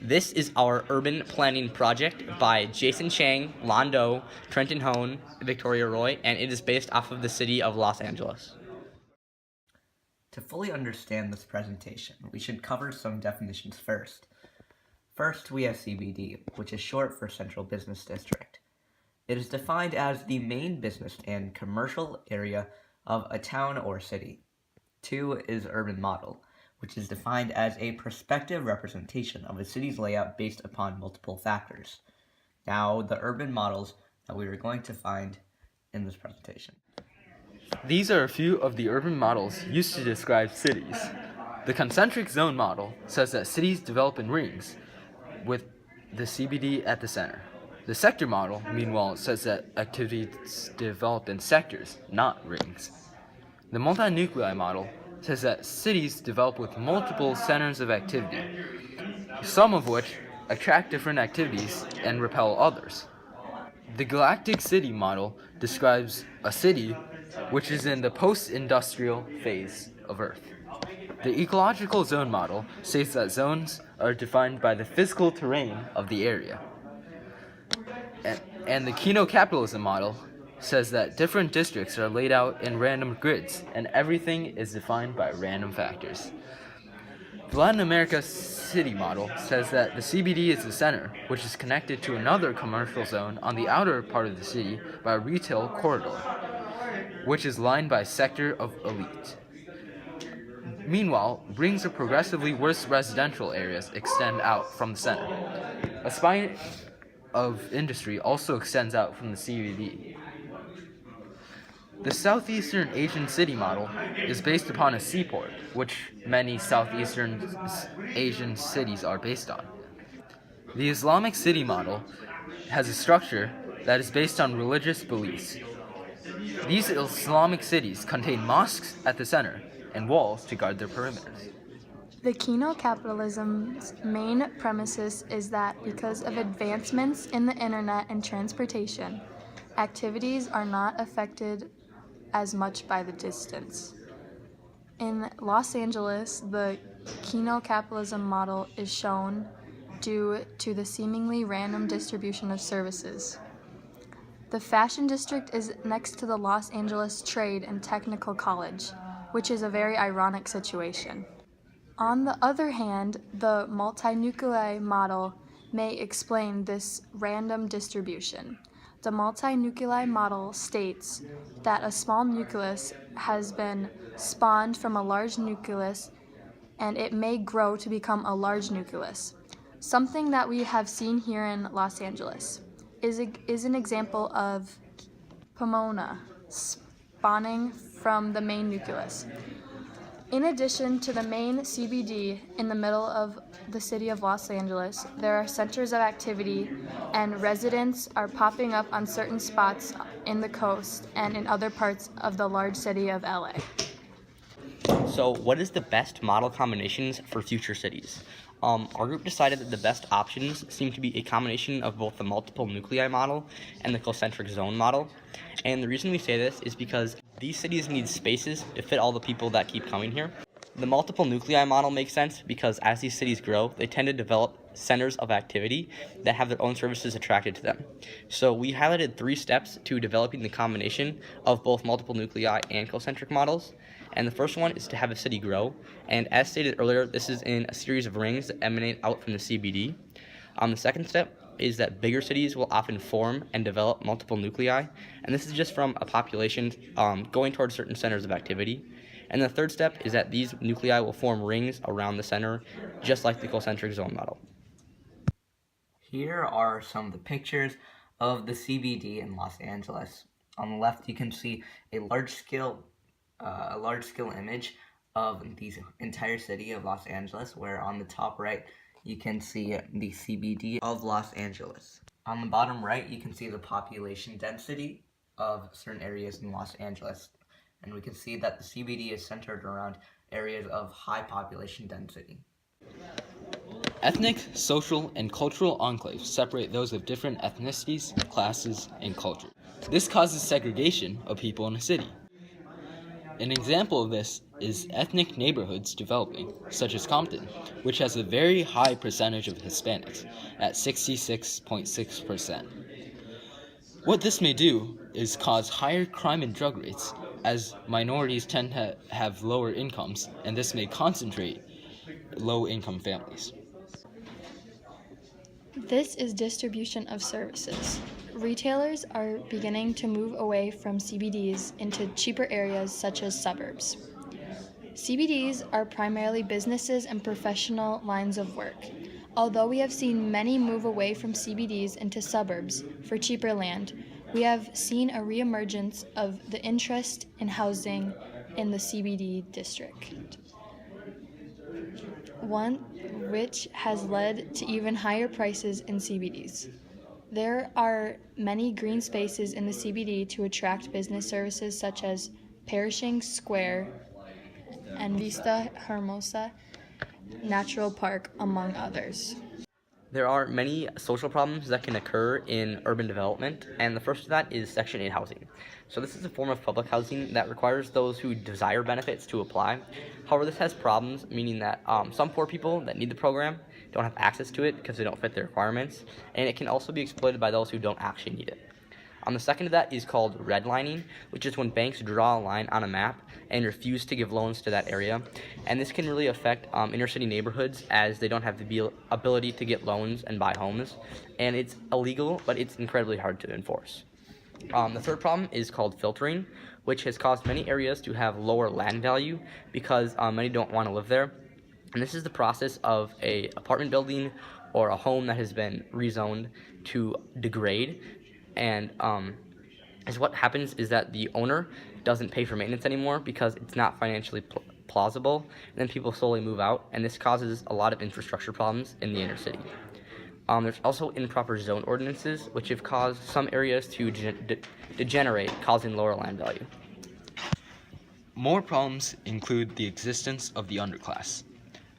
This is our urban planning project by Jason Chang, Londo, Trenton Hone, Victoria Roy, and it is based off of the city of Los Angeles. To fully understand this presentation, we should cover some definitions first. First, we have CBD, which is short for Central Business District. It is defined as the main business and commercial area of a town or city. 2 is urban model, which is defined as a prospective representation of a city's layout based upon multiple factors. Now, the urban models that we are going to find in this presentation. These are a few of the urban models used to describe cities. The concentric zone model says that cities develop in rings, with the CBD at the center. The sector model, meanwhile, says that activities develop in sectors, not rings. The multi-nuclei model says that cities develop with multiple centers of activity, some of which attract different activities and repel others. The galactic city model describes a city which is in the post-industrial phase of Earth. The ecological zone model states that zones are defined by the physical terrain of the area. And the keno-capitalism model says that different districts are laid out in random grids and everything is defined by random factors. The Latin America city model says that the CBD is the center, which is connected to another commercial zone on the outer part of the city by a retail corridor, which is lined by sector of elite. Meanwhile, rings of progressively worse residential areas extend out from the center. A spine of industry also extends out from the CBD. The Southeastern Asian city model is based upon a seaport, which many Southeastern Asian cities are based on. The Islamic city model has a structure that is based on religious beliefs. These Islamic cities contain mosques at the center and walls to guard their perimeters. The keno-capitalism's main premises is that because of advancements in the internet and transportation, activities are not affected as much by the distance. In Los Angeles, the keno-capitalism model is shown due to the seemingly random distribution of services. The fashion district is next to the Los Angeles Trade and Technical College, which is a very ironic situation. On the other hand, the multinuclei model may explain this random distribution. The multinuclei model states that a small nucleus has been spawned from a large nucleus and it may grow to become a large nucleus. Something that we have seen here in Los Angeles is an example of Pomona spawning from the main nucleus. In addition to the main CBD in the middle of the city of Los Angeles, there are centers of activity and residents are popping up on certain spots in the coast and in other parts of the large city of LA. So what is the best model combinations for future cities? Our group decided that the best options seem to be a combination of both the multiple nuclei model and the concentric zone model. And the reason we say this is because these cities need spaces to fit all the people that keep coming here. The multiple nuclei model makes sense because as these cities grow, they tend to develop centers of activity that have their own services attracted to them. So we highlighted 3 steps to developing the combination of both multiple nuclei and concentric models. And the first one is to have a city grow. And as stated earlier, this is in a series of rings that emanate out from the CBD. The second step is that bigger cities will often form and develop multiple nuclei. And this is just from a population going towards certain centers of activity. And the third step is that these nuclei will form rings around the center, just like the concentric zone model. Here are some of the pictures of the CBD in Los Angeles. On the left, you can see a large-scale image of the entire city of Los Angeles, where on the top right, you can see the CBD of Los Angeles. On the bottom right, you can see the population density of certain areas in Los Angeles. And we can see that the CBD is centered around areas of high population density. Ethnic, social, and cultural enclaves separate those of different ethnicities, classes, and culture. This causes segregation of people in a city. An example of this is ethnic neighborhoods developing, such as Compton, which has a very high percentage of Hispanics, at 66.6%. What this may do is cause higher crime and drug rates, as minorities tend to have lower incomes, and this may concentrate low-income families. This is distribution of services. Retailers are beginning to move away from CBDs into cheaper areas such as suburbs. CBDs are primarily businesses and professional lines of work. Although we have seen many move away from CBDs into suburbs for cheaper land, we have seen a reemergence of the interest in housing in the CBD district, one which has led to even higher prices in CBDs. There are many green spaces in the CBD to attract business services such as Pershing Square and Vista Hermosa Natural Park, among others. There are many social problems that can occur in urban development, and the first of that is Section 8 housing. So this is a form of public housing that requires those who desire benefits to apply. However, this has problems, meaning that some poor people that need the program don't have access to it because they don't fit the requirements, and it can also be exploited by those who don't actually need it. The second of that is called redlining, which is when banks draw a line on a map and refuse to give loans to that area. And this can really affect inner city neighborhoods, as they don't have the ability to get loans and buy homes. And it's illegal, but it's incredibly hard to enforce. The third problem is called filtering, which has caused many areas to have lower land value because many don't want to live there. And this is the process of a apartment building or a home that has been rezoned to degrade. And as what happens is that the owner doesn't pay for maintenance anymore because it's not financially plausible, and then people slowly move out, and this causes a lot of infrastructure problems in the inner city. There's also improper zone ordinances, which have caused some areas to degenerate, causing lower land value. More problems include the existence of the underclass,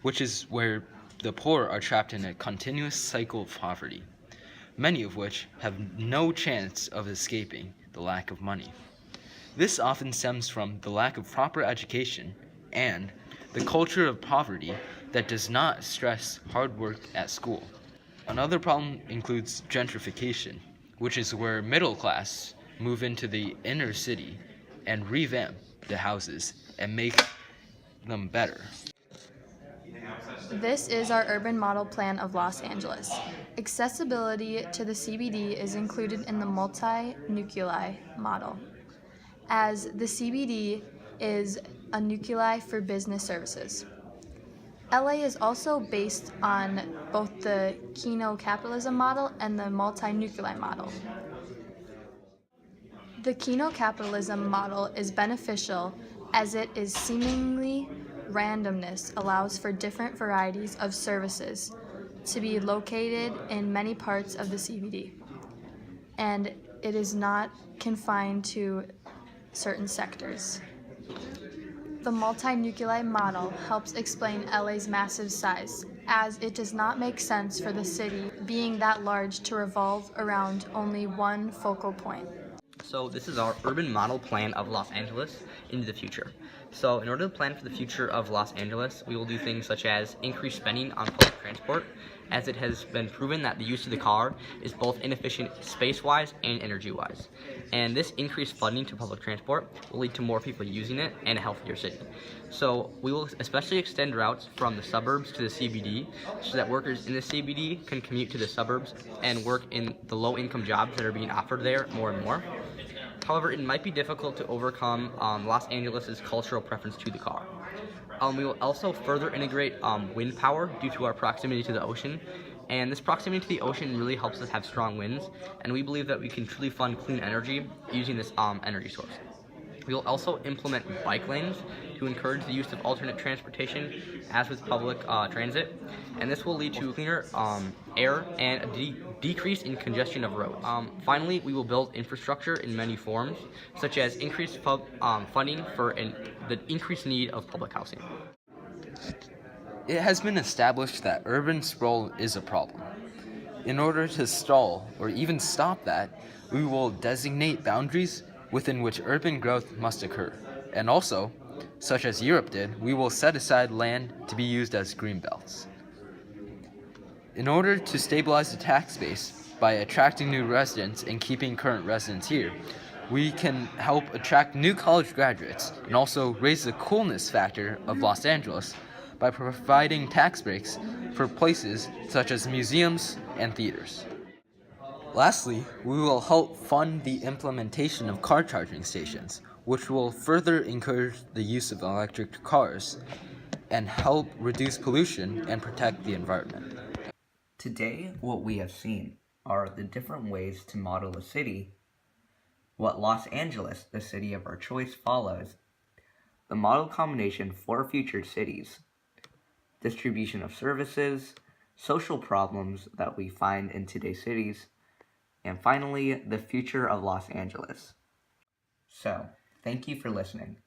which is where the poor are trapped in a continuous cycle of poverty, many of which have no chance of escaping the lack of money. This often stems from the lack of proper education and the culture of poverty that does not stress hard work at school. Another problem includes gentrification, which is where middle class move into the inner city and revamp the houses and make them better. This is our urban model plan of Los Angeles. Accessibility to the CBD is included in the multi-nuclei model, as the CBD is a nuclei for business services. LA is also based on both the Keno-capitalism model and the multi-nuclei model. The Keno-capitalism model is beneficial as it is seemingly randomness allows for different varieties of services to be located in many parts of the CBD, and it is not confined to certain sectors. The multi-nuclei model helps explain LA's massive size, as it does not make sense for the city being that large to revolve around only one focal point. So this is our urban model plan of Los Angeles into the future. So in order to plan for the future of Los Angeles, we will do things such as increase spending on public transport, as it has been proven that the use of the car is both inefficient space-wise and energy-wise. And this increased funding to public transport will lead to more people using it and a healthier city. So we will especially extend routes from the suburbs to the CBD so that workers in the CBD can commute to the suburbs and work in the low-income jobs that are being offered there more and more. However, it might be difficult to overcome Los Angeles' cultural preference to the car. We will also further integrate wind power due to our proximity to the ocean, and this proximity to the ocean really helps us have strong winds, and we believe that we can truly fund clean energy using this energy source. We will also implement bike lanes to encourage the use of alternate transportation, as with public transit, and this will lead to cleaner air and a decrease in congestion of roads. Finally, we will build infrastructure in many forms, such as increased funding for the increased need of public housing. It has been established that urban sprawl is a problem. In order to stall or even stop that, we will designate boundaries within which urban growth must occur. And also, such as Europe did, we will set aside land to be used as green belts. In order to stabilize the tax base by attracting new residents and keeping current residents here, we can help attract new college graduates and also raise the coolness factor of Los Angeles by providing tax breaks for places such as museums and theaters. Lastly, we will help fund the implementation of car charging stations, which will further encourage the use of electric cars and help reduce pollution and protect the environment. Today, what we have seen are the different ways to model a city, what Los Angeles, the city of our choice, follows, the model combination for future cities, distribution of services, social problems that we find in today's cities, and finally, the future of Los Angeles. So, thank you for listening.